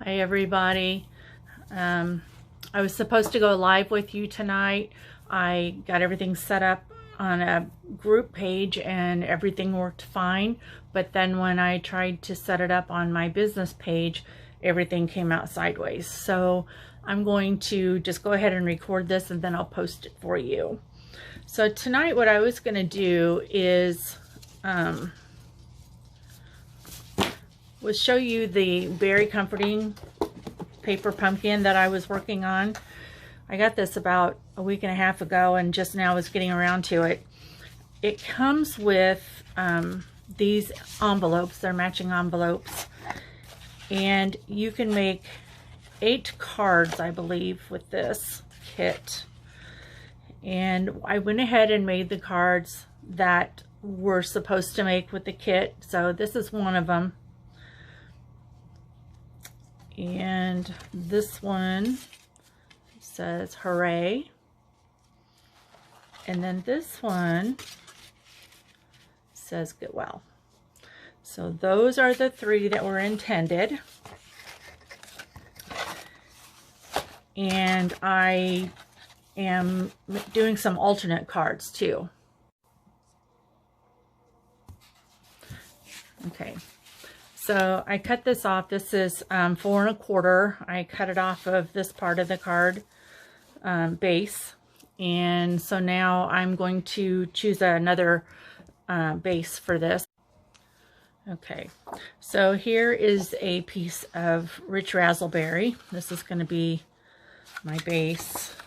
Hi everybody. I was supposed to go live with you tonight. I got everything set up on a group page and everything worked fine, but then when I tried to set it up on my business page, everything came out sideways. So I'm going to just go ahead and record this and then I'll post it for you. So tonight what I was going to do is show you the Beary Comforting paper pumpkin that I was working on. I got this about a week and a half ago and just now was getting around to it. It comes with these envelopes. They're matching envelopes, and you can make 8 cards, I believe, with this kit. And I went ahead and made the cards that we're supposed to make with the kit. So this is one of them. And this one says hooray. And then this one says get well. So those are the 3 that were intended. And I am doing some alternate cards too. Okay. So I cut this off. This is 4 1/4. I cut it off of this part of the card base. And so now I'm going to choose another base for this. Okay, so here is a piece of rich raspberry. This is going to be my base.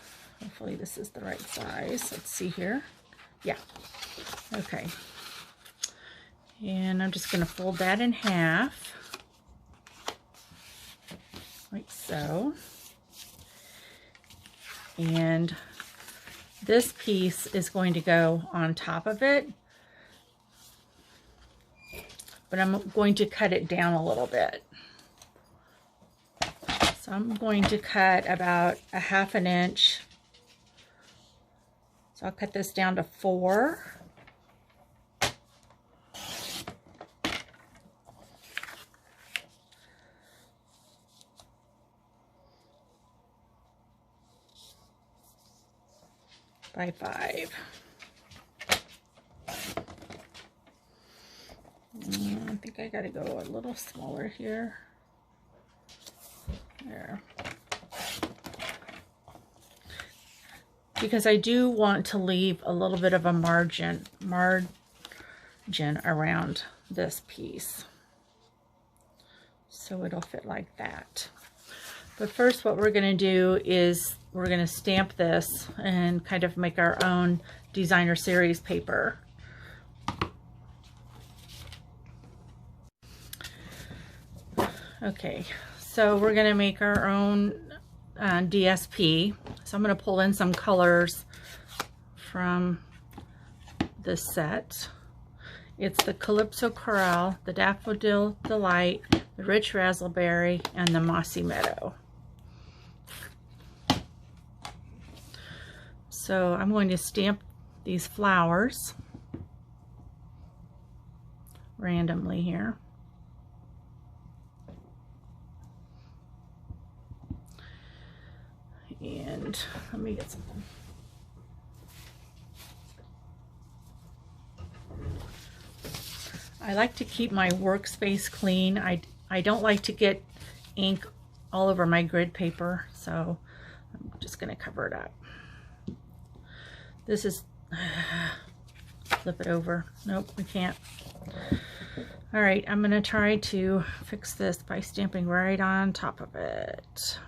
Hopefully this is the right size. Let's see here. Yeah. Okay. And I'm just going to fold that in half, like so. And this piece is going to go on top of it, but I'm going to cut it down a little bit. So I'm going to cut about a 1/2 inch. So I'll cut this down to 4. By 5. I think I gotta go a little smaller here. There. Because I do want to leave a little bit of a margin around this piece. So it'll fit like that. But first what we're going to do is we're going to stamp this and kind of make our own designer series paper. Okay, so we're going to make our own DSP. So I'm going to pull in some colors from this set. It's the Calypso Coral, the Daffodil Delight, the Rich Raspberry, and the Mossy Meadow. So I'm going to stamp these flowers randomly here. And let me get something. I like to keep my workspace clean. I don't like to get ink all over my grid paper, so I'm just going to cover it up. This is, flip it over. Nope, we can't. All right, I'm going to try to fix this by stamping right on top of it.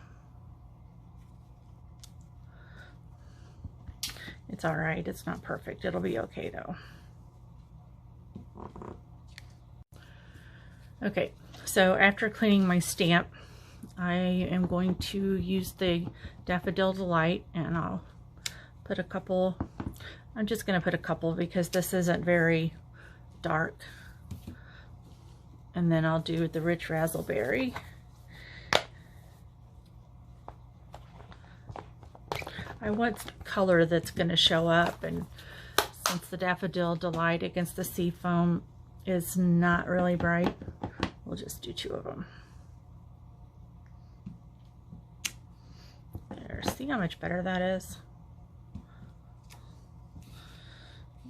It's all right. It's not perfect. It'll be okay though. Okay, so after cleaning my stamp, I am going to use the Daffodil Delight, and I'll put a couple. I'm just going to put a couple because this isn't very dark. And then I'll do the Rich Raspberry. I want color that's going to show up, and since the Daffodil Delight against the Seafoam is not really bright, we'll just do 2 of them. There, see how much better that is?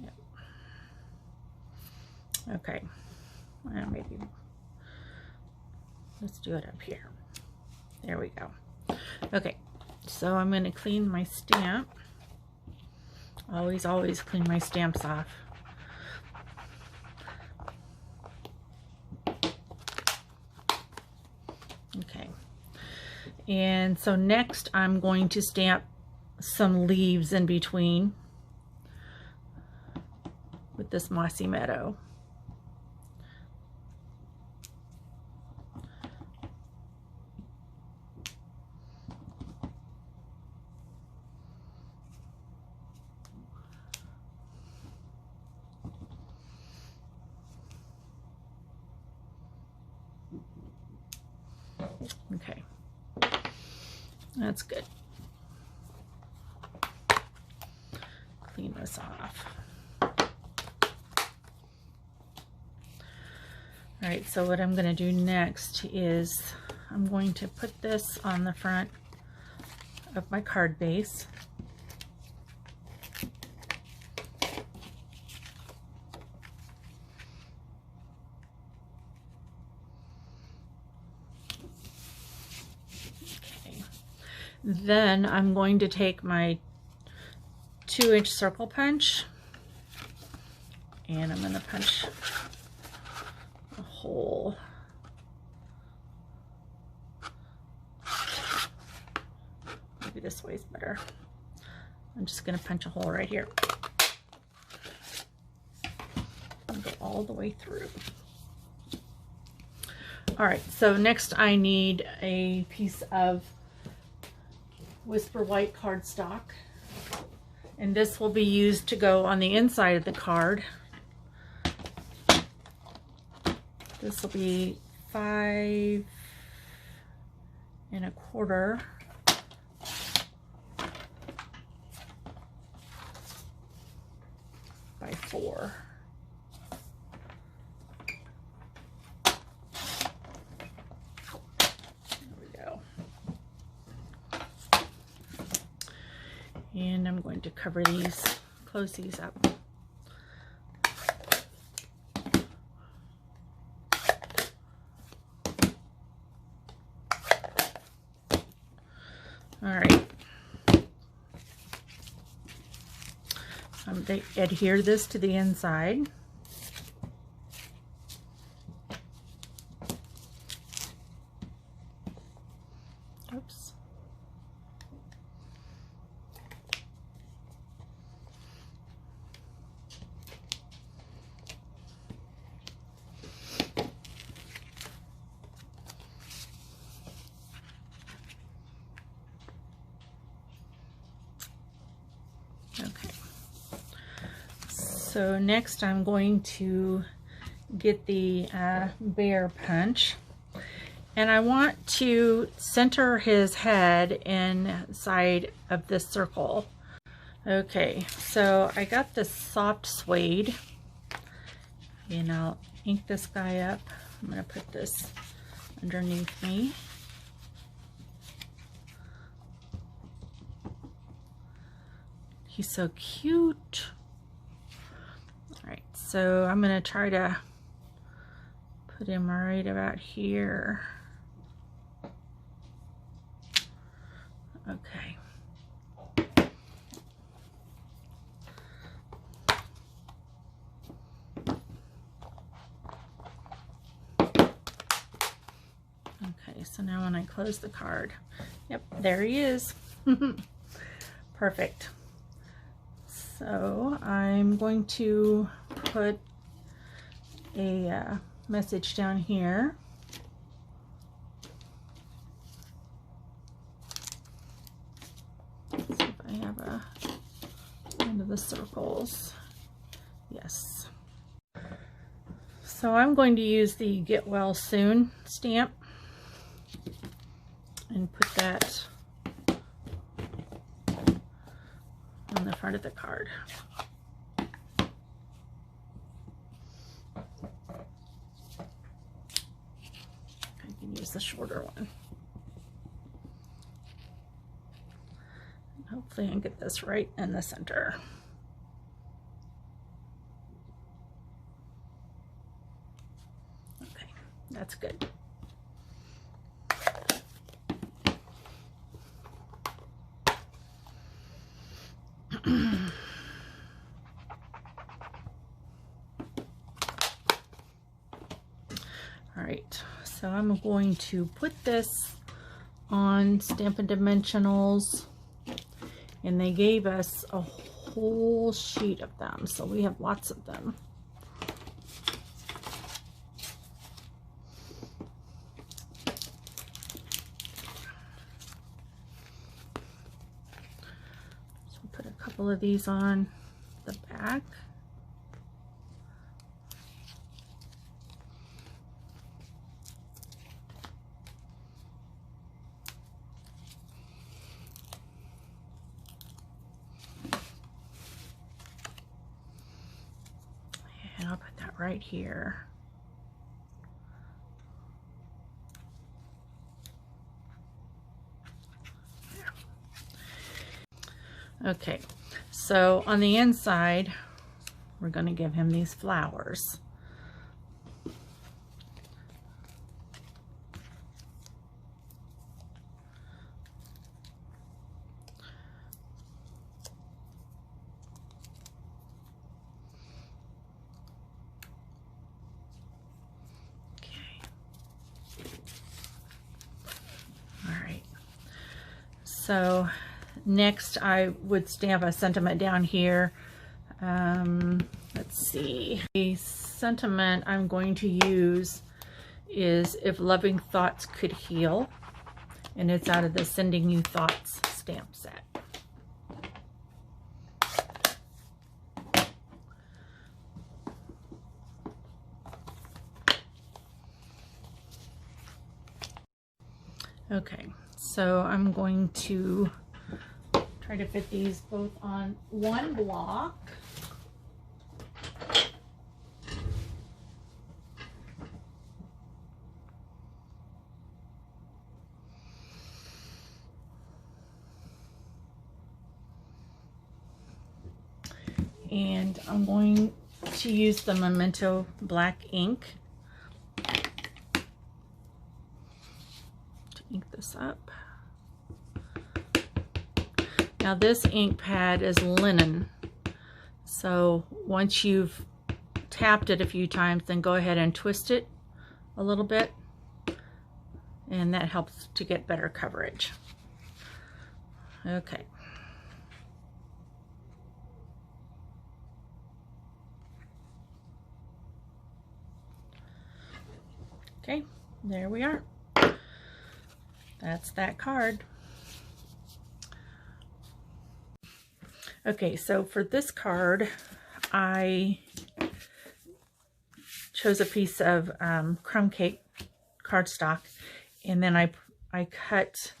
Yep. Okay, well, maybe let's do it up here. There we go. Okay, so I'm going to clean my stamp. Always clean my stamps off. Okay, and so next I'm going to stamp some leaves in between with this Mossy Meadow. Okay, that's good. Clean this off. All right, so what I'm going to do next is I'm going to put this on the front of my card base. Then I'm going to take my 2-inch circle punch and I'm going to punch a hole. Maybe this way's better. I'm just going to punch a hole right here and go all the way through. All right, so next I need a piece of Whisper White cardstock, and this will be used to go on the inside of the card. This will be 5 1/4 by 4. And I'm going to cover these, close these up. All right. They adhere this to the inside. Oops. Okay, so next I'm going to get the bear punch, and I want to center his head inside of this circle. Okay, so I got this soft suede, and I'll ink this guy up. I'm going to put this underneath me. He's so cute. All right, so I'm gonna try to put him right about here. Okay. Okay, so now when I close the card, yep, there he is. Perfect. So I'm going to put a message down here. Let's see if I have a end of the circles. Yes. So I'm going to use the Get Well Soon stamp and put that on the front of the card. I can use the shorter one. Hopefully I can get this right in the center. Okay, that's good. All right, so I'm going to put this on Stampin' Dimensionals, and they gave us a whole sheet of them, so we have lots of them. So put a couple of these on the back. And I'll put that right here. Okay, so on the inside, we're going to give him these flowers. So next I would stamp a sentiment down here. Let's see. The sentiment I'm going to use is "If Loving Thoughts Could Heal," and it's out of the Sending You Thoughts stamp set. Okay, so I'm going to try to fit these both on one block. And I'm going to use the Memento black ink to ink this up. Now this ink pad is linen, so once you've tapped it a few times, then go ahead and twist it a little bit, and that helps to get better coverage. Okay. Okay, there we are. That's that card. Okay, so for this card, I chose a piece of crumb cake cardstock, and then I cut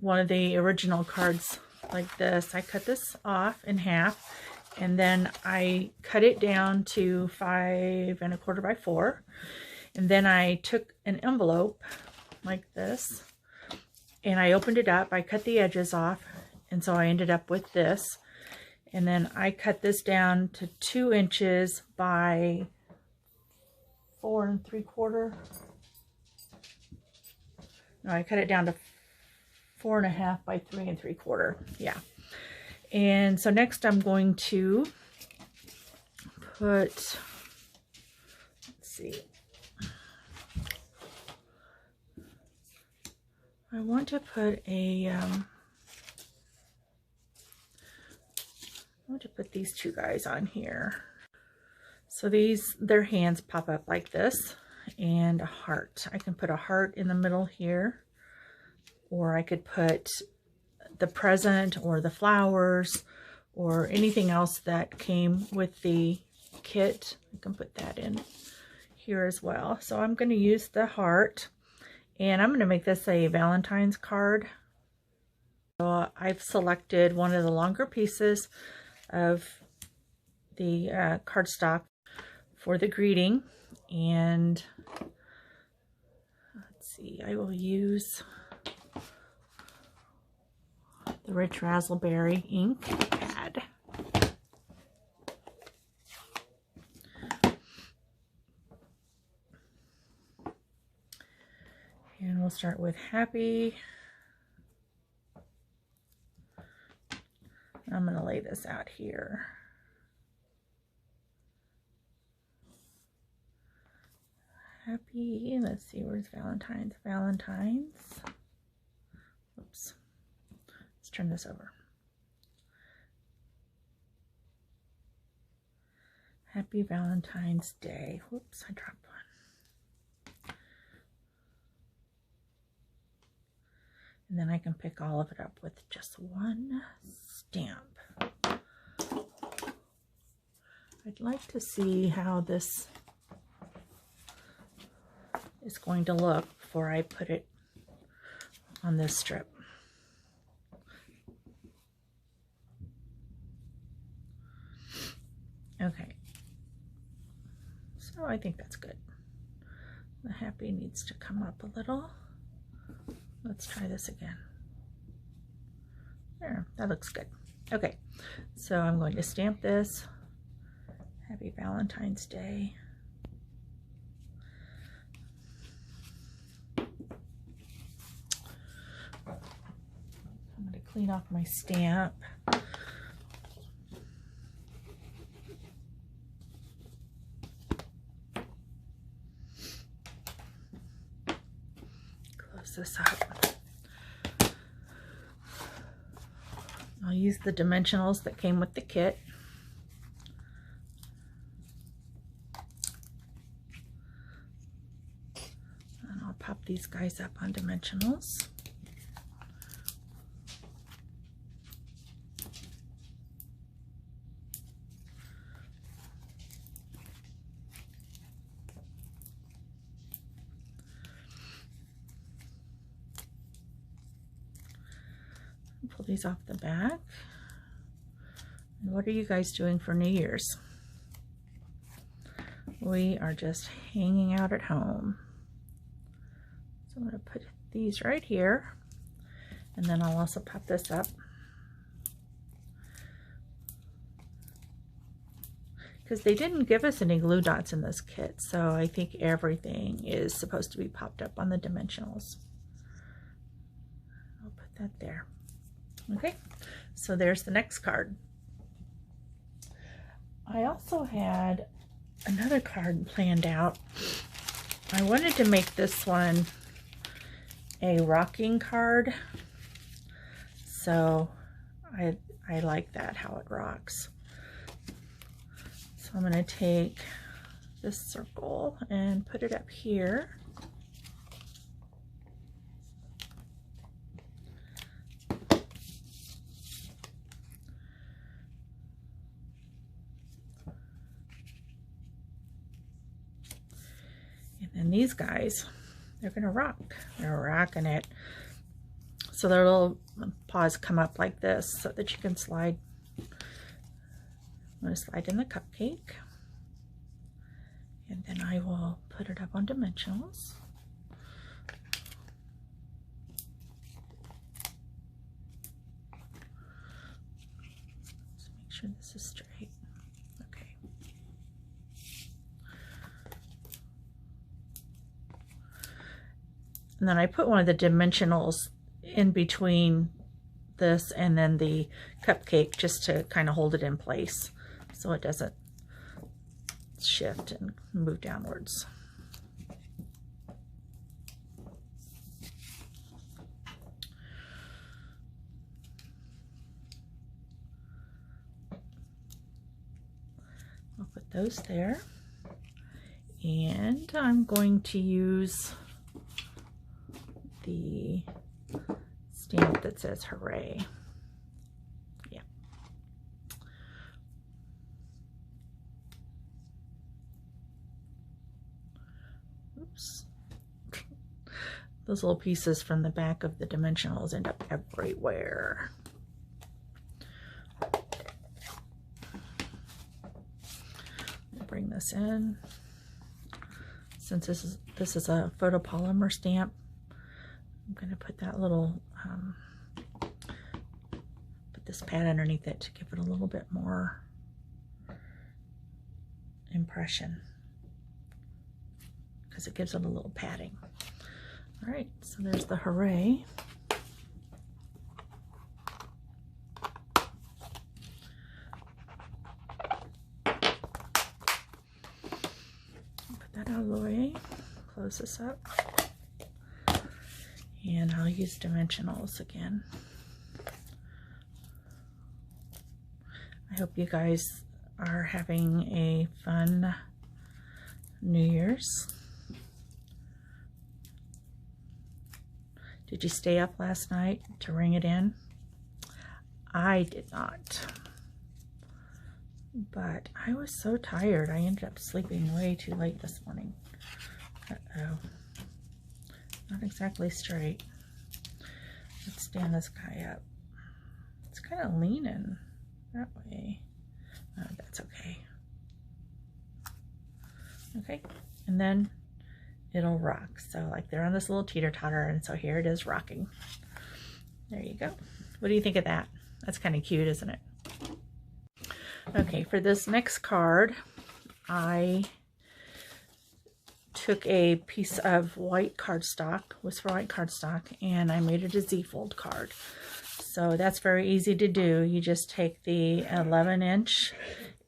one of the original cards like this. I cut this off in half, and then I cut it down to 5 1/4 by 4. And then I took an envelope like this, and I opened it up. I cut the edges off, and so I ended up with this. And then I cut this down to 2 inches by 4 3/4. No, I cut it down to 4 1/2 by 3 3/4. Yeah. And so next I'm going to put, let's see, I want to put a, I want to put these two guys on here. So these, their hands pop up like this, and a heart. I can put a heart in the middle here, or I could put the present or the flowers or anything else that came with the kit. I can put that in here as well. So I'm going to use the heart, and I'm going to make this a Valentine's card. So I've selected one of the longer pieces of the cardstock for the greeting, and let's see, I will use the Rich Razzleberry ink pad. And we'll start with happy. I'm going to lay this out here. Happy, let's see, where's Valentine's? Valentine's. Oops. Let's turn this over. Happy Valentine's Day. Whoops, I dropped one. And then I can pick all of it up with just one stamp. I'd like to see how this is going to look before I put it on this strip. Okay, so I think that's good. The happy needs to come up a little. Let's try this again. There, that looks good. Okay, so I'm going to stamp this. Happy Valentine's Day. I'm going to clean off my stamp. Close this up. I'll use the dimensionals that came with the kit. And I'll pop these guys up on dimensionals. Pull these off the back. And what are you guys doing for New Year's? We are just hanging out at home. So I'm going to put these right here, and then I'll also pop this up. Because they didn't give us any glue dots in this kit, so I think everything is supposed to be popped up on the dimensionals. I'll put that there. Okay, so there's the next card. I also had another card planned out. I wanted to make this one a rocking card, so I like that, how it rocks. So I'm going to take this circle and put it up here. And these guys, they're going to rock. They're rocking it. So their little paws come up like this so that you can slide. I'm going to slide in the cupcake. And then I will put it up on dimensionals. Let's make sure this is straight. Okay. And then I put one of the dimensionals in between this and then the cupcake just to kind of hold it in place so it doesn't shift and move downwards. I'll put those there. And I'm going to use the stamp that says hooray. Yeah. Oops. Those little pieces from the back of the dimensionals end up everywhere. Bring this in. Since this is a photopolymer stamp, I'm going to put that little this pad underneath it to give it a little bit more impression, because it gives it a little padding. All right, so there's the Hooray. Put that out of the way, close this up, and I'll use dimensionals again. I hope you guys are having a fun New Year's. Did you stay up last night to ring it in? I did not. But I was so tired. I ended up sleeping way too late this morning. Uh-oh. Not exactly straight. Let's stand this guy up. It's kind of leaning that way. Oh, that's okay. Okay, and then it'll rock. So like they're on this little teeter-totter, and so here it is rocking. There you go. What do you think of that? That's kind of cute, isn't it? Okay, for this next card, I took a piece of white cardstock, whisper white cardstock, and I made it a Z-fold card. So that's very easy to do. You just take the 11-inch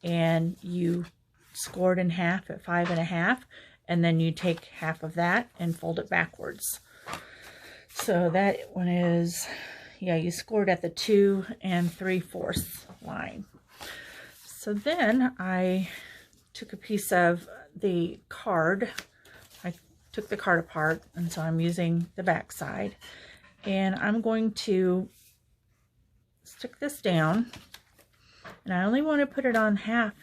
and you score it in half at 5.5, and then you take half of that and fold it backwards. So that one is, yeah, you scored at the 2 3/4 line. So then I took a piece of the card. I took the card apart, and so I'm using the back side, and I'm going to stick this down, and I only want to put it on half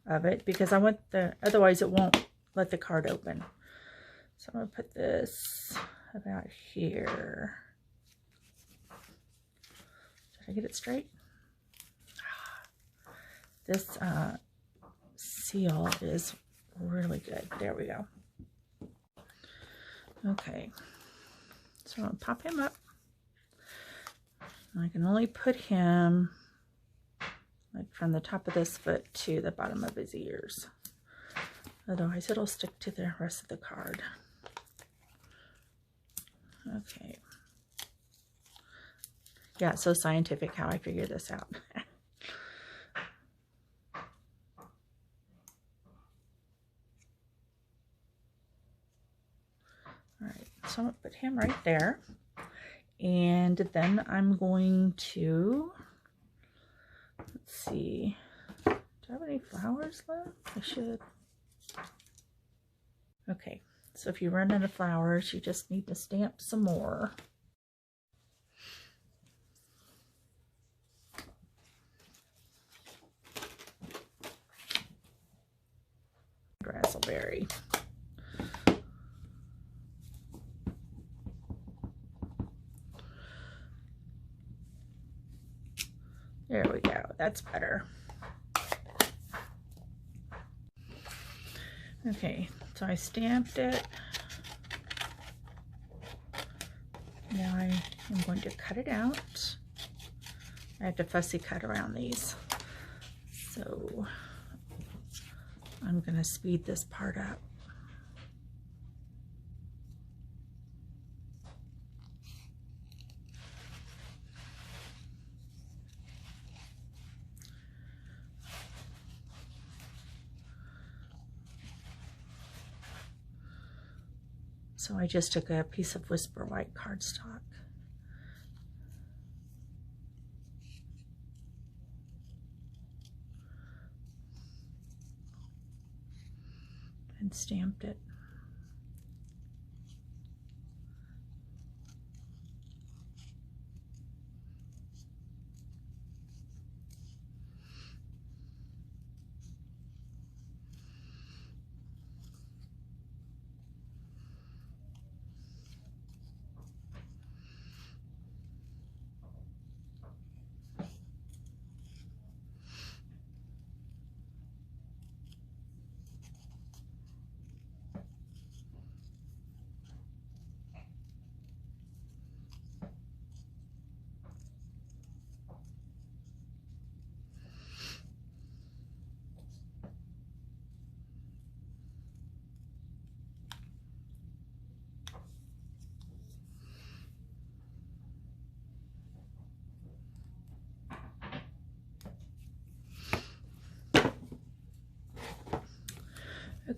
of it because I want otherwise it won't let the card open. So I'm going to put this about here. Did I get it straight? This seal is really good. There we go. Okay, so I'm going to pop him up. I can only put him like from the top of this foot to the bottom of his ears. Otherwise it'll stick to the rest of the card. Okay. Yeah, it's so scientific how I figured this out. Alright, so I'm going to put him right there. And then I'm going to, let's see, do I have any flowers left? I should. Okay, so if you run out of flowers, you just need to stamp some more. Razzleberry. There we go. That's better. Okay, so I stamped it. Now I am going to cut it out. I have to fussy cut around these. So I'm going to speed this part up. So I just took a piece of Whisper white cardstock. And stamped it.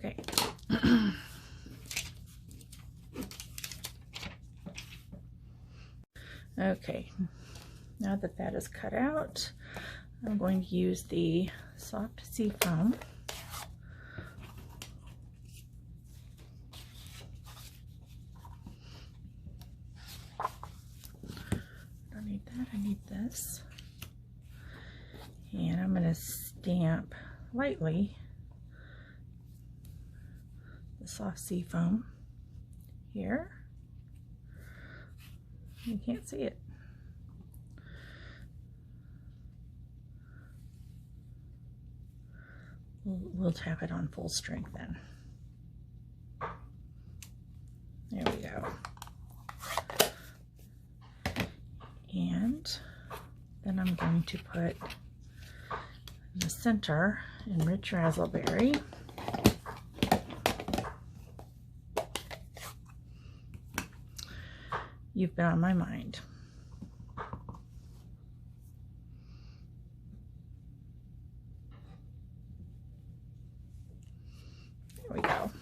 Okay. Okay, now that that is cut out, I'm going to use the soft sea foam. I don't need that, I need this. And I'm going to stamp lightly the soft sea foam here. You can't see it. We'll tap it on full strength then. There we go. And then I'm going to put in the center in Rich Razzleberry. You've been on my mind. There we go.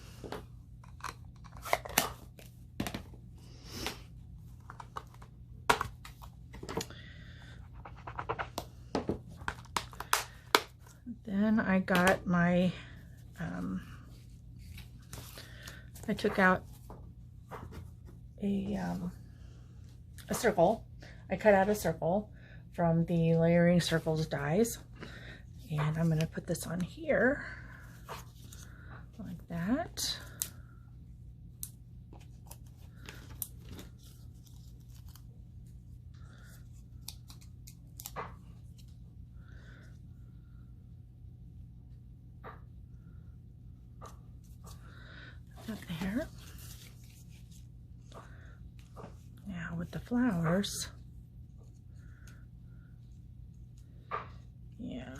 Then I got my, I took out a circle. I cut out a circle from the Layering Circles dies, and I'm going to put this on here like that. Up there. Now with the flowers, yeah.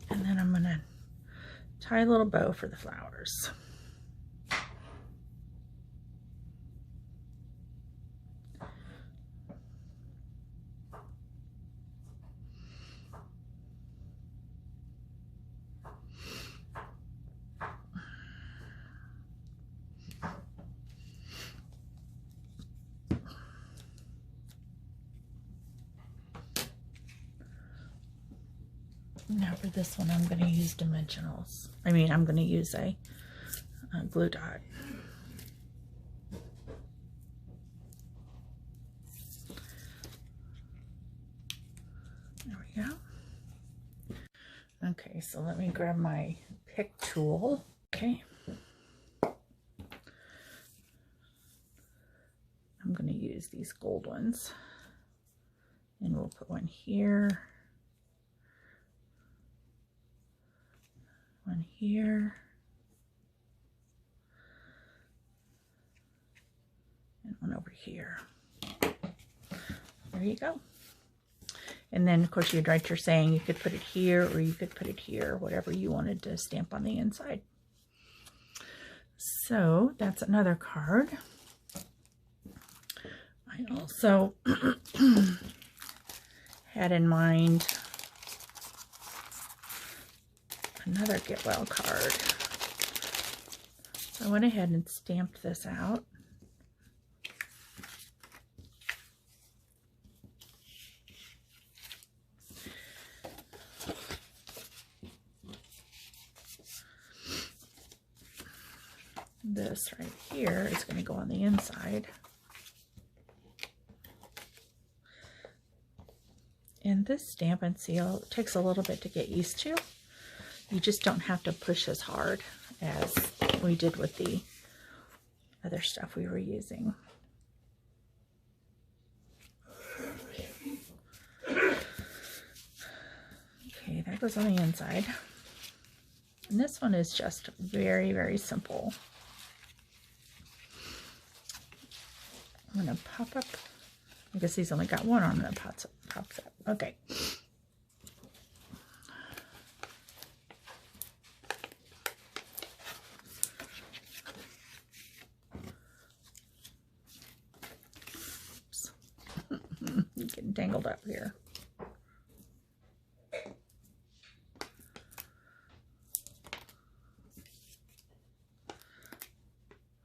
And then I'm going to tie a little bow for the flowers. Now for this one, I'm going to use dimensionals. I'm going to use a glue dot. There we go. Okay, so let me grab my pick tool. Okay. I'm going to use these gold ones. And we'll put one here. One here, and one over here. There you go. And then of course you'd write your saying. You could put it here or you could put it here, whatever you wanted to stamp on the inside. So that's another card. I also had in mind another Get Well card. So I went ahead and stamped this out. This right here is going to go on the inside. And this stamp and seal takes a little bit to get used to. You just don't have to push as hard as we did with the other stuff we were using. Okay, that goes on the inside. And this one is just very, very simple. I'm going to pop up. I guess he's only got one arm that pops up. Okay. Oops. Getting tangled up here.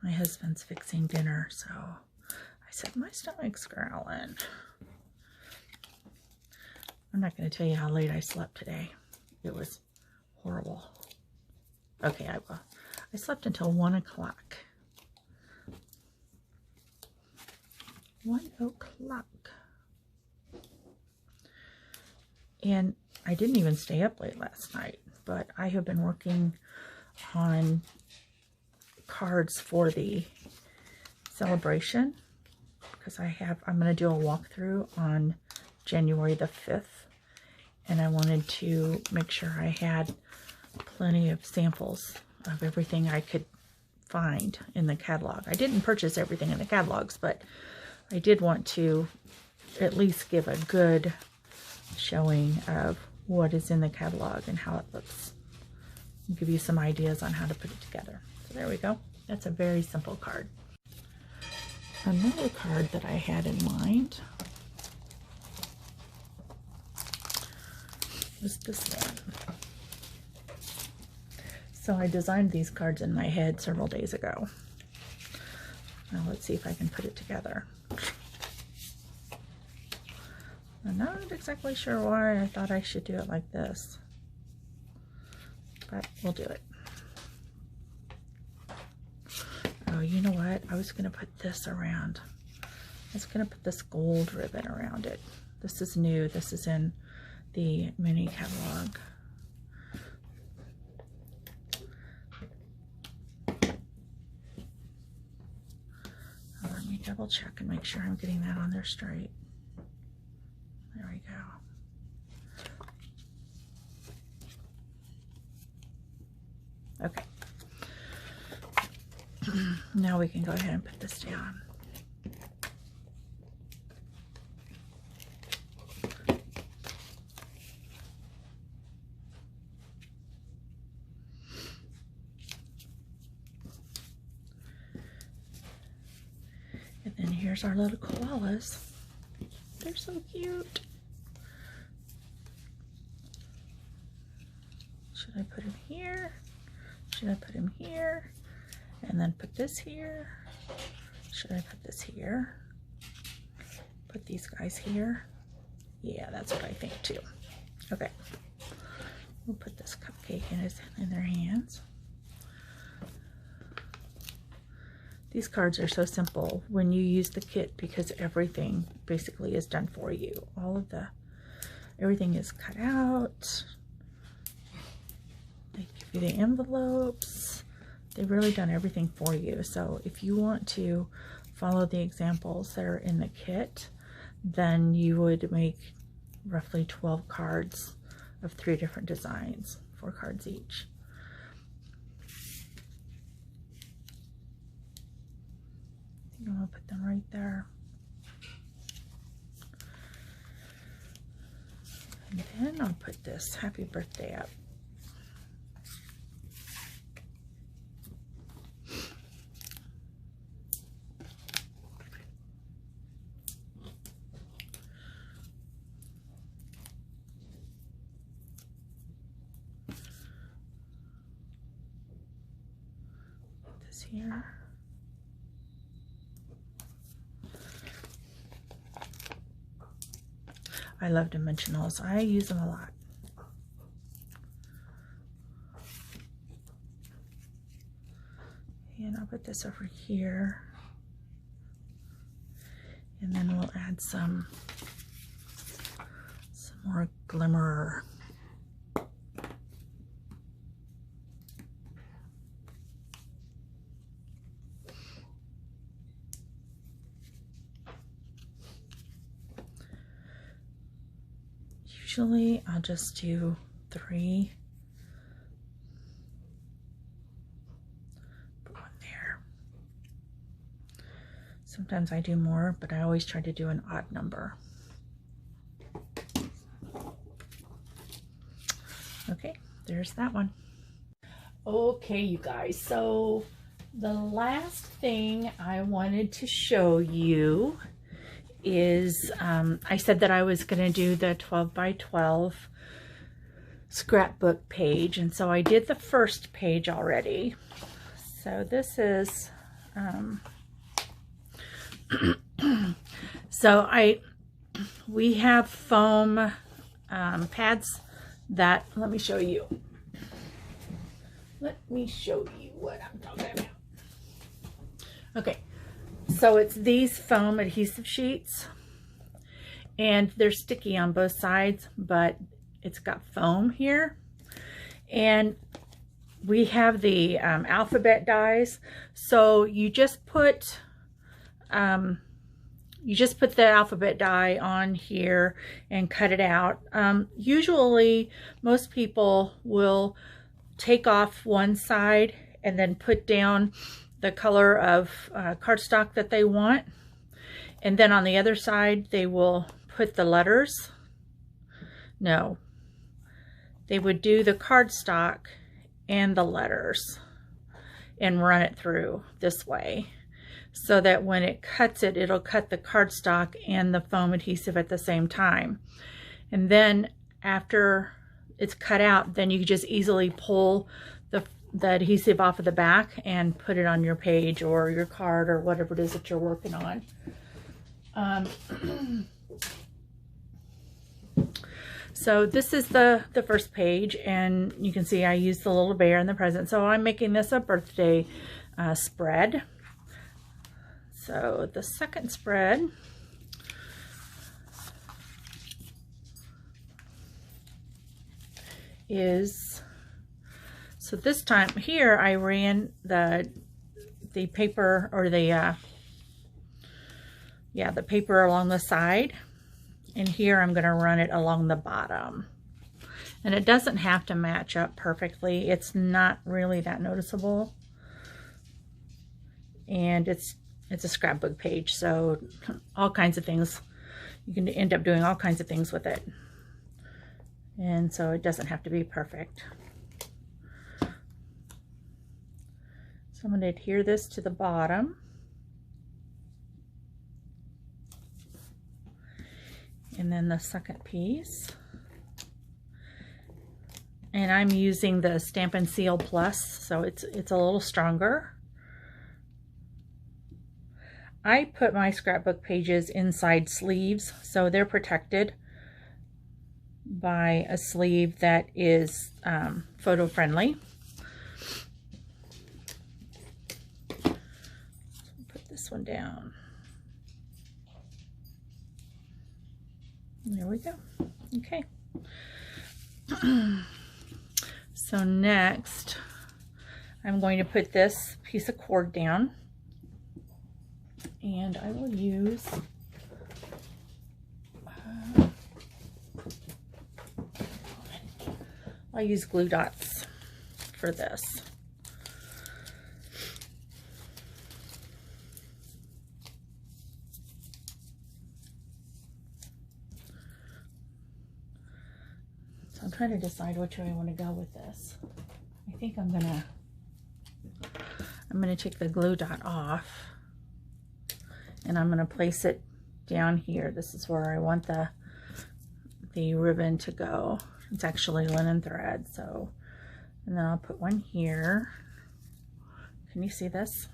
My husband's fixing dinner, so I said, my stomach's growling. I'm not going to tell you how late I slept today. It was horrible. Okay, I will. I slept until 1 o'clock. 1 o'clock. And I didn't even stay up late last night, but I have been working on cards for the celebration because I'm going to do a walkthrough on January the 5th, and I wanted to make sure I had plenty of samples of everything I could find in the catalog. I didn't purchase everything in the catalogs, but I did want to at least give a good showing of what is in the catalog and how it looks. I'll give you some ideas on how to put it together. So there we go. That's a very simple card. Another card that I had in mind was this one. So I designed these cards in my head several days ago. Now let's see if I can put it together. I'm not exactly sure why I thought I should do it like this, but we'll do it. Oh, you know what? I was going to put this around. I was going to put this gold ribbon around it. This is new. This is in the mini catalog. Let me double check and make sure I'm getting that on there straight. There we go. Okay. Now we can go ahead and put this down. And then here's our little koalas. They're so cute. Should I put him here? Should I put him here? And then put this here? Should I put this here? Put these guys here? Yeah, that's what I think too. Okay. We'll put this cupcake in their hands. These cards are so simple when you use the kit because everything basically is done for you. Everything is cut out. They give you the envelopes. They've really done everything for you. So if you want to follow the examples that are in the kit, then you would make roughly 12 cards of 3 different designs, 4 cards each. I'm gonna put them right there. And then I'll put this happy birthday up. Put this here. I love dimensionals. I use them a lot. And I'll put this over here. And then we'll add some more glimmer. Usually I'll just do 3 Sometimes I do more, but I always try to do an odd number. Okay, there's that one. Okay, you guys, so the last thing I wanted to show you is I said that I was going to do the 12 by 12 scrapbook page, and so I did the first page already. So this is we have foam pads that, let me show you what I'm talking about. Okay, so it's these foam adhesive sheets, and they're sticky on both sides, but it's got foam here. And we have the alphabet dies, so you just put the alphabet die on here and cut it out. Usually most people will take off one side and then put down the color of cardstock that they want, and then on the other side they will put the letters. No, they would do the cardstock and the letters and run it through this way, so that when it cuts it, it'll cut the cardstock and the foam adhesive at the same time. And then after it's cut out, then you can just easily pull the adhesive off of the back and put it on your page or your card or whatever it is that you're working on. So this is the first page, and you can see I used the little bear and the present. So I'm making this a birthday spread. So the second spread is, so this time here I ran the paper, or the paper along the side, and here I'm going to run it along the bottom. And it doesn't have to match up perfectly. It's not really that noticeable. And it's a scrapbook page, so all kinds of things. You can end up doing all kinds of things with it. And so it doesn't have to be perfect. So I'm going to adhere this to the bottom. And then the second piece. And I'm using the Stampin' Seal Plus, so it's a little stronger. I put my scrapbook pages inside sleeves, so they're protected by a sleeve that is photo friendly. Put this one down. There we go. Okay. So next, I'm going to put this piece of cord down, and I will use I'll use glue dots for this. So I'm trying to decide which way I want to go with this. I think I'm gonna take the glue dot off, and I'm gonna place it down here. This is where I want the ribbon to go. It's actually linen thread, so, and then I'll put one here. Can you see this?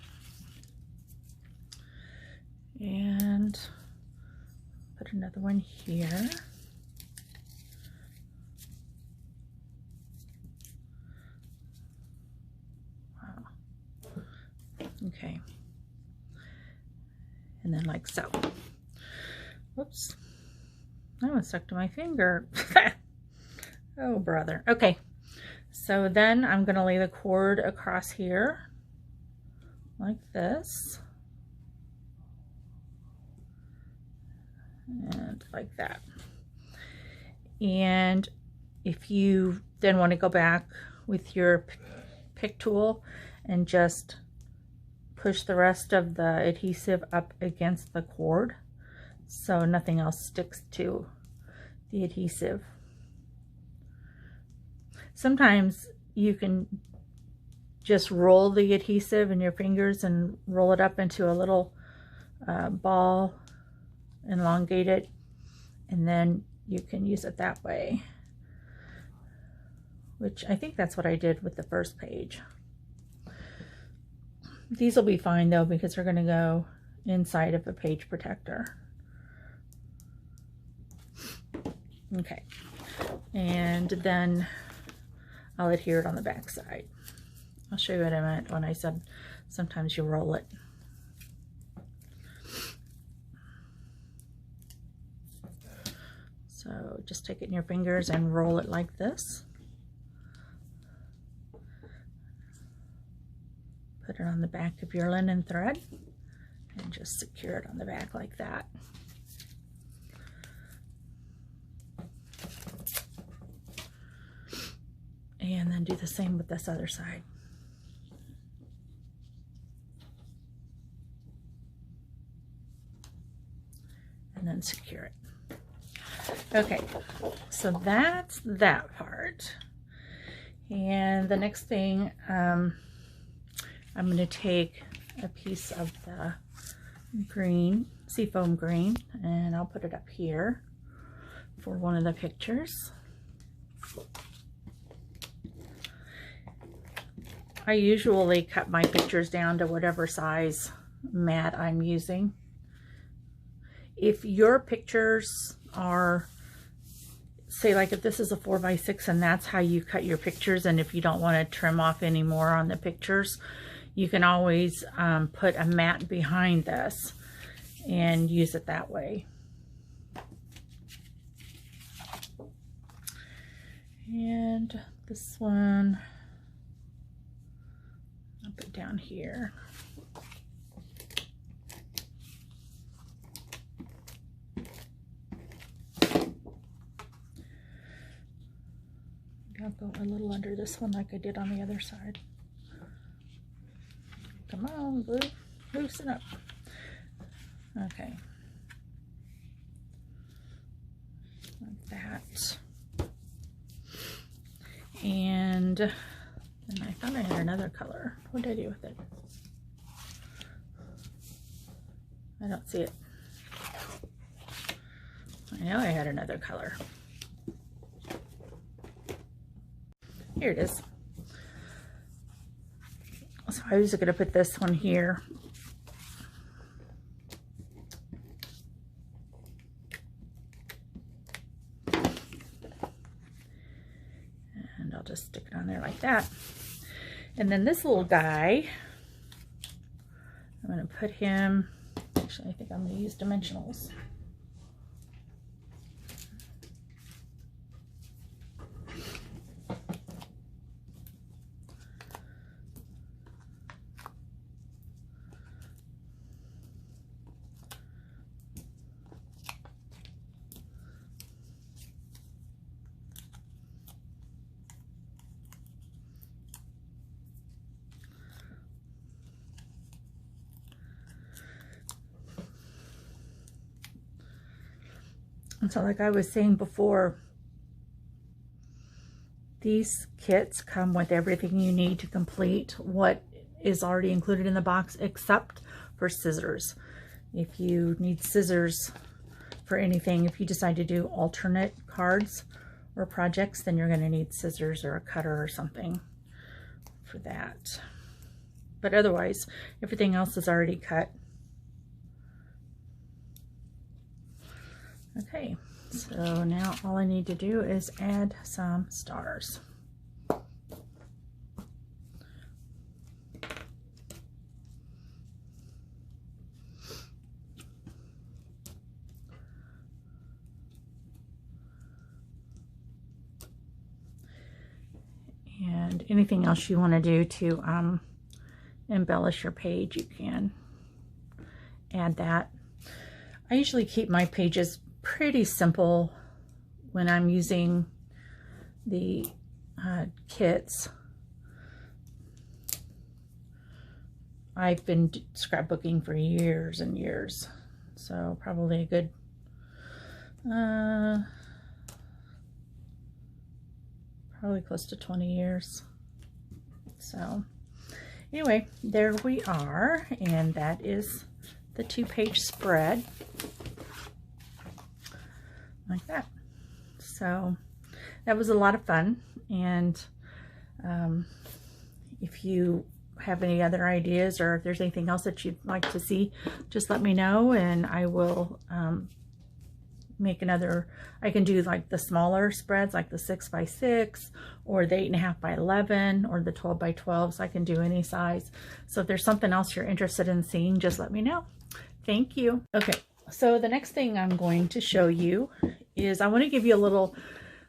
And put another one here. Wow. Okay. And then like so. Whoops. That one stuck to my finger. Oh, brother. Okay. So then I'm going to lay the cord across here like this. And like that. And if you then want to go back with your pick tool and just push the rest of the adhesive up against the cord so nothing else sticks to the adhesive. Sometimes you can just roll the adhesive in your fingers and roll it up into a little ball, elongate it, and then you can use it that way, which I think that's what I did with the first page. These will be fine though, because they're going to go inside of a page protector. Okay, and then I'll adhere it on the back side. I'll show you what I meant when I said sometimes you roll it. So just take it in your fingers and roll it like this. Put it on the back of your linen thread and just secure it on the back like that. And then do the same with this other side. And then secure it. Okay, so that's that part. And the next thing, I'm going to take a piece of the green, seafoam green, and I'll put it up here for one of the pictures. I usually cut my pictures down to whatever size mat I'm using. If your pictures are, say like if this is a 4x6 and that's how you cut your pictures, and if you don't want to trim off any more on the pictures, you can always put a mat behind this and use it that way. And this one, I'll put down here. I'll go a little under this one like I did on the other side. Come on, glue, loosen up. Okay. Like that. And then I thought I had another color. What did I do with it? I don't see it. I know I had another color. Here it is. So I was going to put this one here. And I'll just stick it on there like that. And then this little guy, I'm going to put him, actually I think I'm going to use dimensionals. And so like I was saying before, these kits come with everything you need to complete what is already included in the box, except for scissors. If you need scissors for anything, if you decide to do alternate cards or projects, then you're going to need scissors or a cutter or something for that. But otherwise, everything else is already cut. Okay, so now all I need to do is add some stars. And anything else you want to do to embellish your page, you can add that. I usually keep my pages pretty simple when I'm using the kits. I've been scrapbooking for years and years, so probably a good probably close to 20 years. So anyway, there we are, and that is the 2-page spread like that. So that was a lot of fun, and if you have any other ideas, or if there's anything else that you'd like to see, just let me know, and I will make another. I can do like the smaller spreads, like the 6x6 or the 8.5x11 or the 12x12. So I can do any size. So if there's something else you're interested in seeing, just let me know. Thank you. Okay, so the next thing I'm going to show you is, I want to give you a little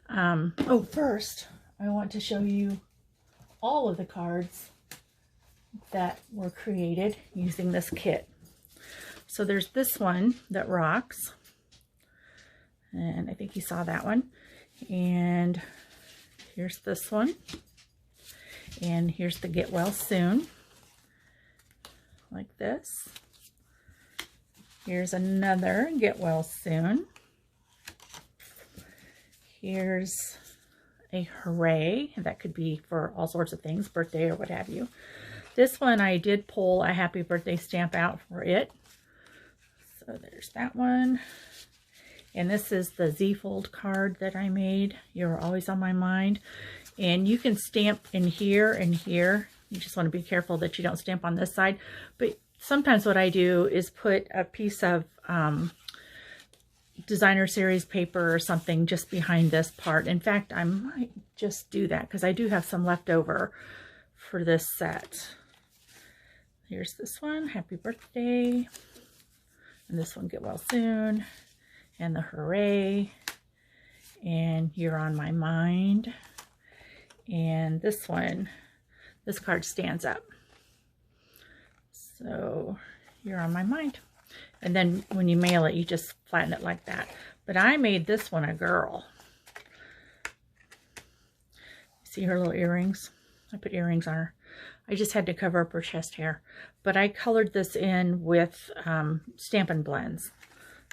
oh, first I want to show you all of the cards that were created using this kit. So there's this one that rocks, and I think you saw that one, and here's this one, and here's the get well soon, like this. Here's another get well soon. Here's a hooray, that could be for all sorts of things, birthday or what have you. This one I did pull a happy birthday stamp out for it. So there's that one. And this is the Z-fold card that I made. You're always on my mind. And you can stamp in here and here. You just want to be careful that you don't stamp on this side. But sometimes what I do is put a piece of designer series paper or something just behind this part. In fact, I might just do that because I do have some left over for this set. Here's this one, happy birthday. And this one, get well soon. And the hooray. And you're on my mind. And this one, this card stands up. So you're on my mind. And then when you mail it, you just flatten it like that. But I made this one a girl. See her little earrings? I put earrings on her. I just had to cover up her chest hair. But I colored this in with Stampin' Blends.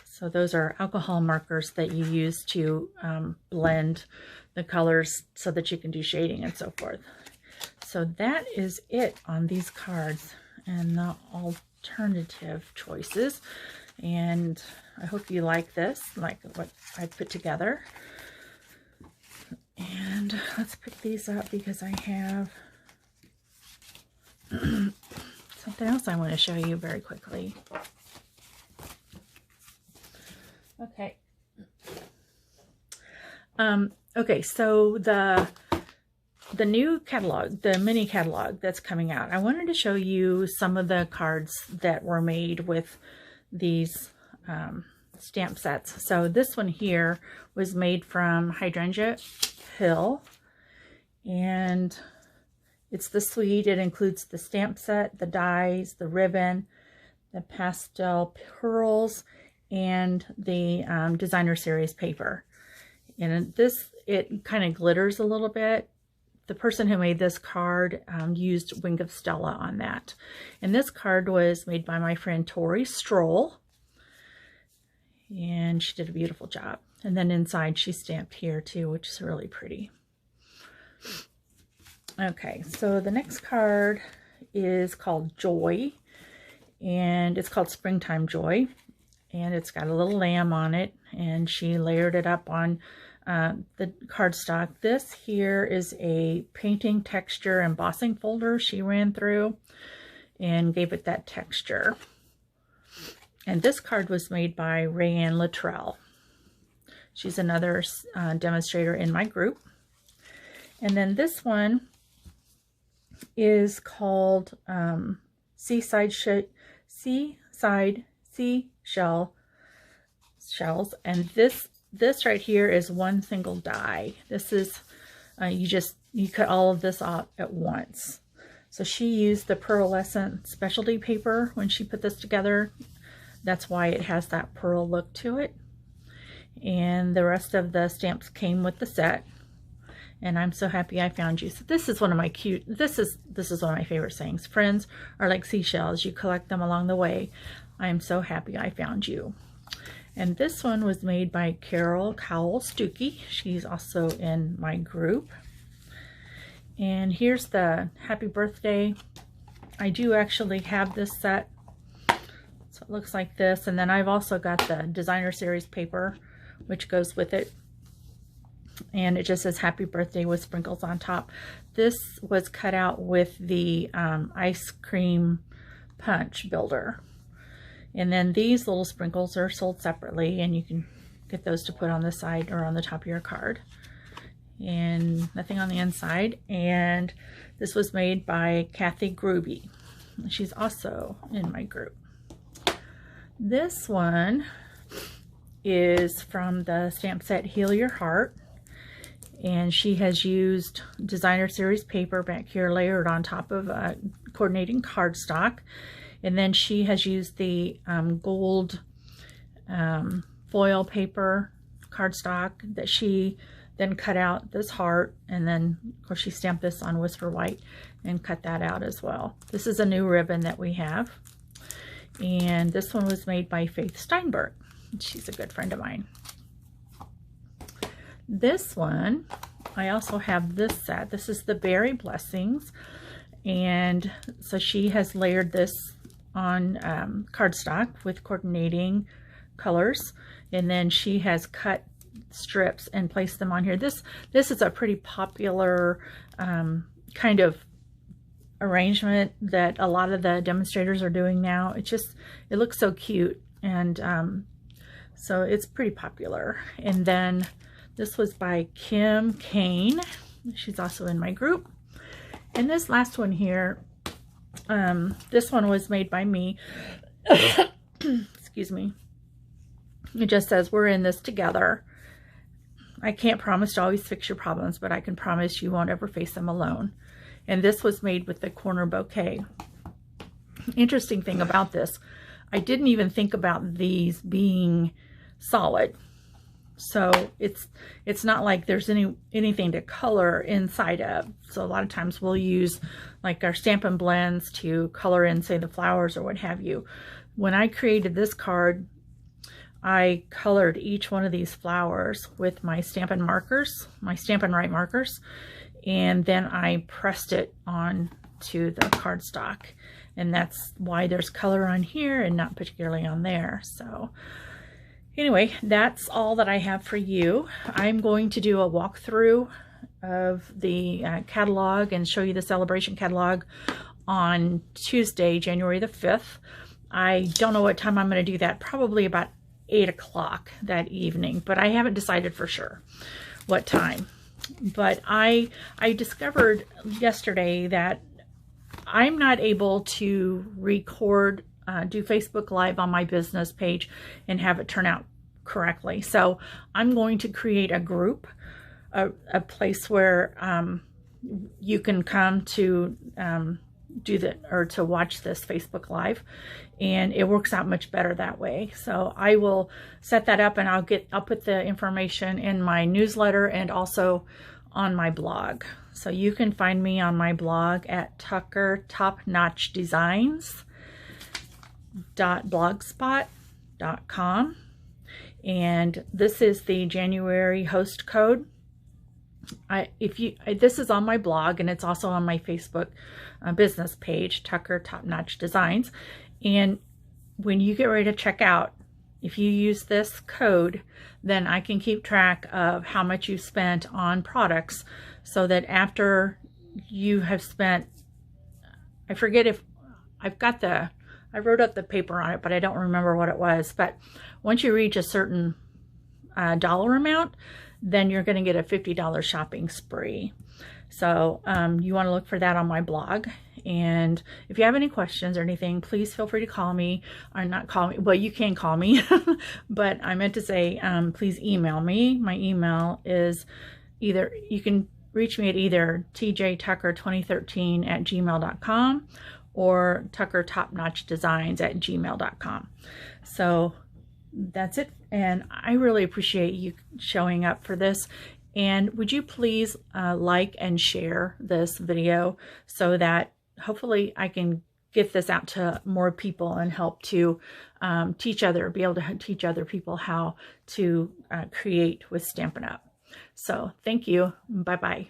So those are alcohol markers that you use to blend the colors so that you can do shading and so forth. So that is it on these cards and the alternative choices. And I hope you like this, like what I put together. And let's pick these up because I have something else I want to show you very quickly. Okay. Okay, so the new catalog, the mini catalog that's coming out, I wanted to show you some of the cards that were made with these stamp sets. So this one here was made from Hydrangea Hill, and it's the suite. It includes the stamp set, the dies, the ribbon, the pastel pearls, and the designer series paper. And this, it kind of glitters a little bit. The person who made this card used Wing of Stella on that. And this card was made by my friend Tori Stroll. And she did a beautiful job. And then inside she stamped here too, which is really pretty. Okay, so the next card is called Joy. And it's called Springtime Joy. And it's got a little lamb on it. And she layered it up on the cardstock. This here is a painting texture embossing folder she ran through and gave it that texture. And this card was made by Rayanne Luttrell. She's another demonstrator in my group. And then this one is called Seaside Seashell Shells. And this right here is one single die. This is, you cut all of this out at once. So she used the pearlescent specialty paper when she put this together. That's why it has that pearl look to it. And the rest of the stamps came with the set. And I'm so happy I found you. So this is one of my this is one of my favorite sayings. Friends are like seashells. You collect them along the way. I am so happy I found you. And this one was made by Carol Cowell-Stuckey. She's also in my group. And here's the happy birthday. I do actually have this set. So it looks like this. And then I've also got the designer series paper, which goes with it. And it just says happy birthday with sprinkles on top. This was cut out with the ice cream punch builder. And then these little sprinkles are sold separately, and you can get those to put on the side or on the top of your card. And nothing on the inside. And this was made by Kathy Gruby. She's also in my group. This one is from the stamp set Heal Your Heart. And she has used designer series paper back here layered on top of coordinating cardstock. And then she has used the gold foil paper cardstock that she then cut out this heart, and then of course she stamped this on Whisper White and cut that out as well. This is a new ribbon that we have, and this one was made by Faith Steinberg. She's a good friend of mine. This one, I also have this set. This is the Beary Blessings, and so she has layered this on cardstock with coordinating colors, and then she has cut strips and placed them on here. This is a pretty popular kind of arrangement that a lot of the demonstrators are doing now. It looks so cute, and so it's pretty popular. And then this was by Kim Kane. She's also in my group. And this last one here, this one was made by me. Excuse me. It just says, we're in this together. I can't promise to always fix your problems, but I can promise you won't ever face them alone. And this was made with the corner bouquet. Interesting thing about this, I didn't even think about these being solid. So it's not like there's anything to color inside of. So a lot of times we'll use like our Stampin' Blends to color in, say, the flowers or what have you. When I created this card, I colored each one of these flowers with my Stampin' markers, my Stampin' Write markers, and then I pressed it on to the cardstock. And that's why there's color on here and not particularly on there. So anyway, that's all that I have for you. I'm going to do a walkthrough of the catalog and show you the celebration catalog on Tuesday, January the 5th. I don't know what time I'm going to do that, probably about 8 o'clock that evening, but I haven't decided for sure what time. But I discovered yesterday that I'm not able to record, do Facebook Live on my business page and have it turn out correctly. So I'm going to create a group, a place where you can come to do that or to watch this Facebook Live, and it works out much better that way. So I will set that up, and I'll put the information in my newsletter and also on my blog. So you can find me on my blog at tuckertopnotchdesigns.blogspot.com. And this is the January host code. This is on my blog, and it's also on my Facebook business page, Tucker Top Notch Designs. And when you get ready to check out, if you use this code, then I can keep track of how much you spent on products, so that after you have spent, I forget if I've got I wrote up the paper on it, but I don't remember what it was. But once you reach a certain dollar amount, then you're going to get a $50 shopping spree. So you want to look for that on my blog. And if you have any questions or anything, please feel free to call me, or not call me. Well, you can call me, but I meant to say, please email me. My email is you can reach me at either tjtucker2013@gmail.com or tuckertopnotchdesigns@gmail.com. So that's it. And I really appreciate you showing up for this. And would you please like and share this video so that hopefully I can get this out to more people and help to be able to teach other people how to create with Stampin' Up! So thank you. Bye-bye.